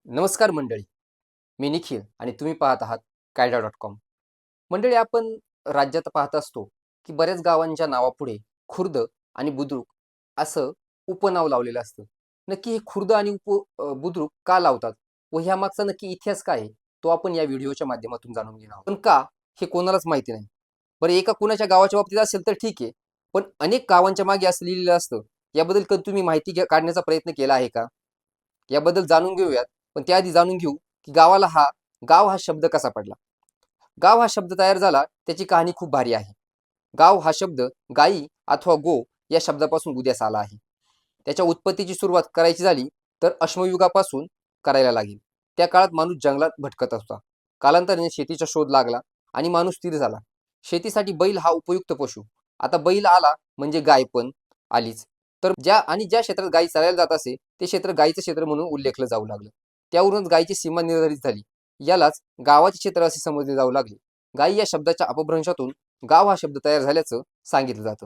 नमस्कार मंडळी. मी निखिल आणि तुम्ही पाहत आहात कायडा.com. मंडळी, आपण राज्यात पाहत असतो की बऱ्याच गावांच्या नावापुढे खुर्द आणि बुद्रुक असं उपनाव लावलेलं असतं. नक्की हे खुर्द आणि बुद्रुक का लावतात व ह्या मागचा नक्की इतिहास काय आहे, तो आपण या व्हिडिओच्या माध्यमातून जाणून घेणार आहोत. पण का हे कोणालाच माहिती नाही. बरं, एका कुणाच्या गावाच्या बाबतीत असेल तर ठीक आहे, पण अनेक गावांच्या मागे असं लिहिलेलं असतं. याबद्दल कधी तुम्ही माहिती काढण्याचा प्रयत्न केला आहे का? याबद्दल जाणून घेऊयात. पण त्याआधी जाणून घेऊ की गाव हा शब्द कसा पडला. गाव हा शब्द तयार झाला त्याची कहाणी खूप भारी आहे. गाव हा शब्द गाई अथवा गो या शब्दापासून उदयास आला आहे. त्याच्या उत्पत्तीची सुरुवात करायची झाली तर अश्मयुगापासून करायला लागेल. त्या काळात माणूस जंगलात भटकत होता. कालांतराने शेतीचा शोध लागला आणि माणूस स्थिर झाला. शेतीसाठी बैल हा उपयुक्त पशु. आता बैल आला म्हणजे गाय पण आलीच. तर ज्या क्षेत्रात गायी चालायला जात असे ते क्षेत्र गायीचं क्षेत्र म्हणून उल्लेखलं जाऊ लागलं. त्यावरूनच गायीची सीमा निर्धारित झाली. यालाच गावाचे क्षेत्र असे समजले जाऊ लागले. गायी या शब्दाच्या अपभ्रंशातून गाव हा शब्द तयार झाल्याचं सांगितलं जातं.